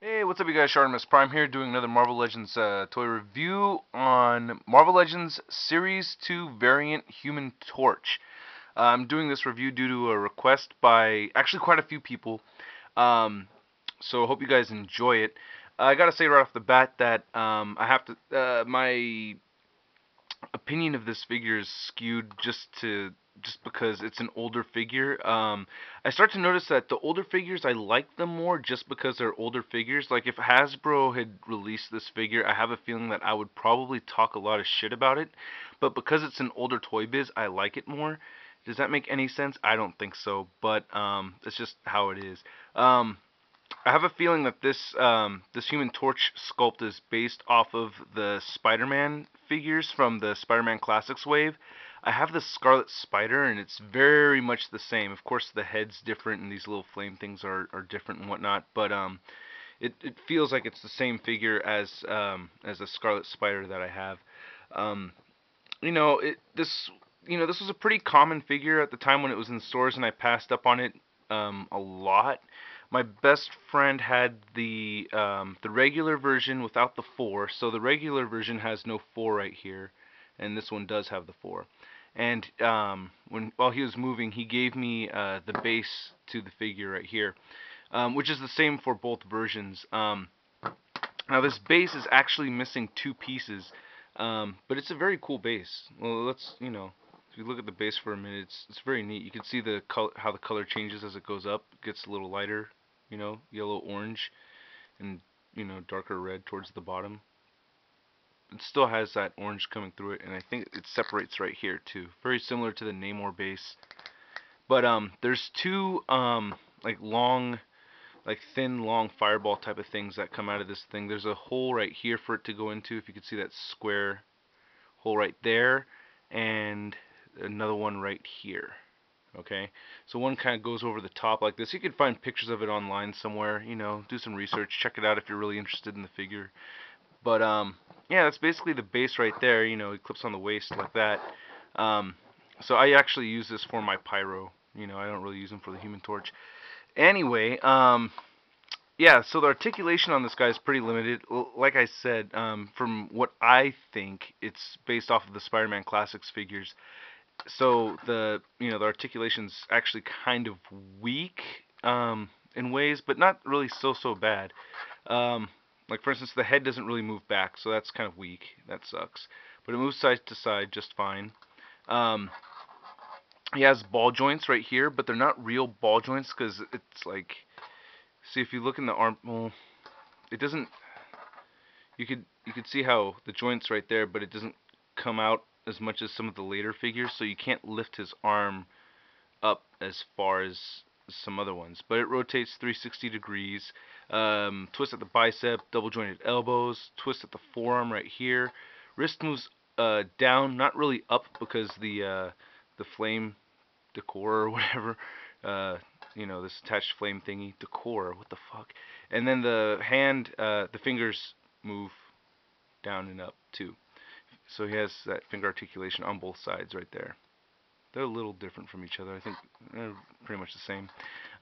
Hey, what's up you guys, Shartimus Prime here doing another Marvel Legends toy review on Marvel Legends Series 2 variant Human Torch. I'm doing this review due to a request by actually quite a few people, um, so I hope you guys enjoy it. I gotta say right off the bat that my opinion of this figure is skewed just because it's an older figure. I start to notice that the older figures I like them more just because they're older figures. Like if Hasbro had released this figure, I have a feeling that I would probably talk a lot of shit about it. But because it's an older Toy Biz, I like it more. Does that make any sense? I don't think so, but it's just how it is. Um, I have a feeling that this Human Torch sculpt is based off of the Spider-Man figures from the Spider-Man Classics wave. I have the Scarlet Spider, and it's very much the same. Of course, the head's different, and these little flame things are different and whatnot. But it feels like it's the same figure as the Scarlet Spider that I have. Um, you know, this was a pretty common figure at the time when it was in stores, and I passed up on it a lot. My best friend had the regular version without the four, so the regular version has no four right here, and this one does have the four. And while he was moving, he gave me the base to the figure right here, which is the same for both versions. Now this base is actually missing two pieces, but it's a very cool base. Well, if you look at the base for a minute, it's very neat. You can see how the color changes as it goes up. It gets a little lighter, yellow, orange, and darker red towards the bottom. It still has that orange coming through it, and I think it separates right here too. Very similar to the Namor base. But there's two like long like thin, long fireball type of things that come out of this thing. There's a hole right here for it to go into, if you could see that square hole right there, and another one right here. Okay, so one kind of goes over the top like this. You can find pictures of it online somewhere. Do some research, check it out if you're really interested in the figure. But yeah, that's basically the base right there. It clips on the waist like that. Um, so I actually use this for my pyro. I don't really use them for the Human Torch. Anyway, yeah, so the articulation on this guy is pretty limited. Like I said, from what I think, it's based off of the Spider-Man Classics figures. So the articulation's actually kind of weak in ways, but not really so bad. Um, like for instance, the head doesn't really move back, so that's kind of weak. That sucks. But it moves side to side just fine. Um, he has ball joints right here, but they're not real ball joints because it's like, see if you look in the arm, well, it doesn't. You could see how the joints right there, but it doesn't come out as much as some of the later figures, so you can't lift his arm up as far as some other ones. But it rotates 360 degrees. Twist at the bicep, double jointed elbows, twist at the forearm right here. Wrist moves down, not really up because the flame decor or whatever. Uh, this attached flame thingy, decor. What the fuck? And then the fingers move down and up too. So he has that finger articulation on both sides right there. They're a little different from each other. I think they're pretty much the same.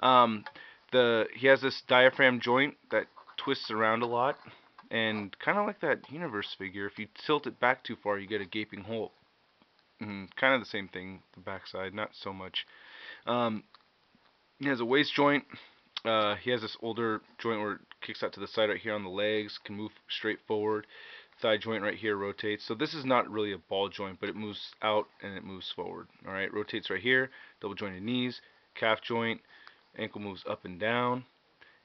Um, he has this diaphragm joint that twists around a lot, and kind of like that universe figure. If you tilt it back too far, you get a gaping hole. Kind of the same thing. The backside, not so much. Um, he has a waist joint. He has this older joint where it kicks out to the side right here on the legs, can move straight forward. Thigh joint right here rotates. So this is not really a ball joint, but it moves out and it moves forward. Alright, rotates right here. Double jointed knees, calf joint, ankle moves up and down.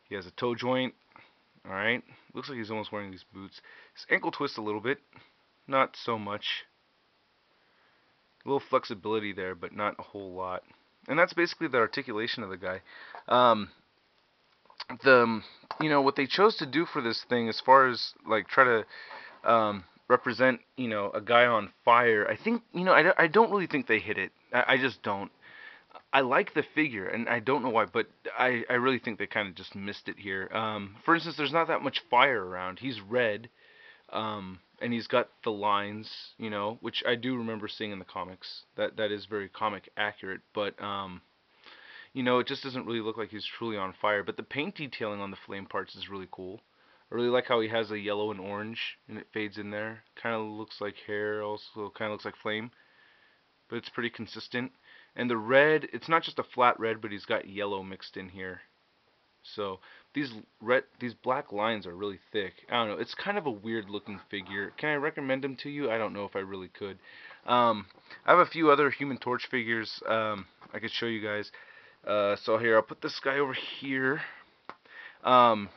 He has a toe joint. Alright, looks like he's almost wearing these boots. His ankle twists a little bit, not so much. A little flexibility there, but not a whole lot. And that's basically the articulation of the guy. Um, the what they chose to do for this thing, as far as like try to represent a guy on fire, I think I don't really think they hit it. I just don't. I like the figure, and I don't know why, but I really think they kind of just missed it here. For instance, there's not that much fire around. He's red, and he's got the lines, which I do remember seeing in the comics. That is very comic accurate, but You know, it just doesn't really look like he's truly on fire. But the paint detailing on the flame parts is really cool. I really like how he has a yellow and orange, and it fades in there. Kind of looks like hair, also kind of looks like flame, but it's pretty consistent. And the red, it's not just a flat red, but he's got yellow mixed in here. So these black lines are really thick. I don't know. It's kind of a weird looking figure. Can I recommend him to you? I don't know if I really could. I have a few other Human Torch figures I could show you guys. So here, I'll put this guy over here. Um,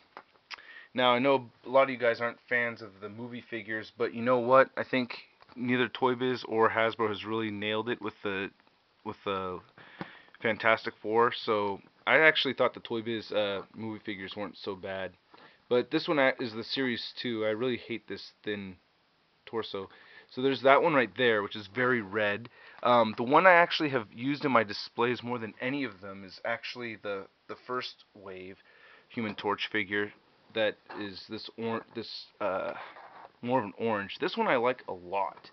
Now I know a lot of you guys aren't fans of the movie figures, but you know what? I think neither Toy Biz or Hasbro has really nailed it with the Fantastic Four. So I actually thought the Toy Biz movie figures weren't so bad. But this one is the Series 2. I really hate this thin torso. So there's that one right there, which is very red. The one I actually have used in my displays more than any of them is actually the first wave Human Torch figure. That is this more of an orange. This one I like a lot.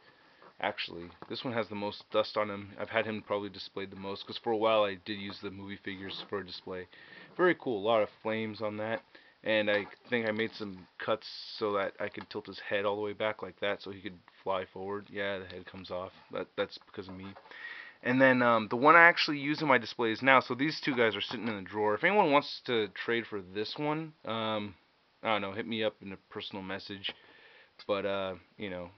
Actually, this one has the most dust on him. I've had him probably displayed the most because for a while I did use the movie figures for a display. Very cool. A lot of flames on that. And I think I made some cuts so that I could tilt his head all the way back like that so he could fly forward. Yeah, the head comes off. That's because of me. And then the one I actually use in my displays now, so these two guys are sitting in the drawer. If anyone wants to trade for this one, I don't know, hit me up in a personal message. But you know,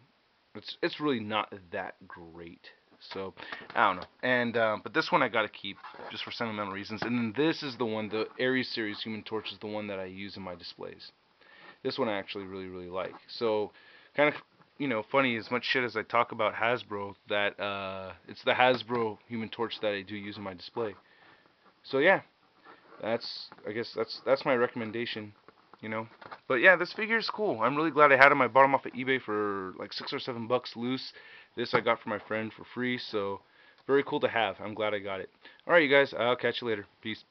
it's really not that great. So I don't know. And but this one I gotta keep just for sentimental reasons. And then this is the one, the Ares series Human Torch is the one that I use in my displays. This one I actually really like. So kind of funny, as much shit as I talk about Hasbro, that it's the Hasbro Human Torch that I do use in my display. So yeah, I guess that's my recommendation, you know. But yeah, this figure is cool. I'm really glad I had him. I bought him off of eBay for like $6 or $7 loose. This I got from my friend for free, so very cool to have. I'm glad I got it. Alright, you guys, I'll catch you later. Peace.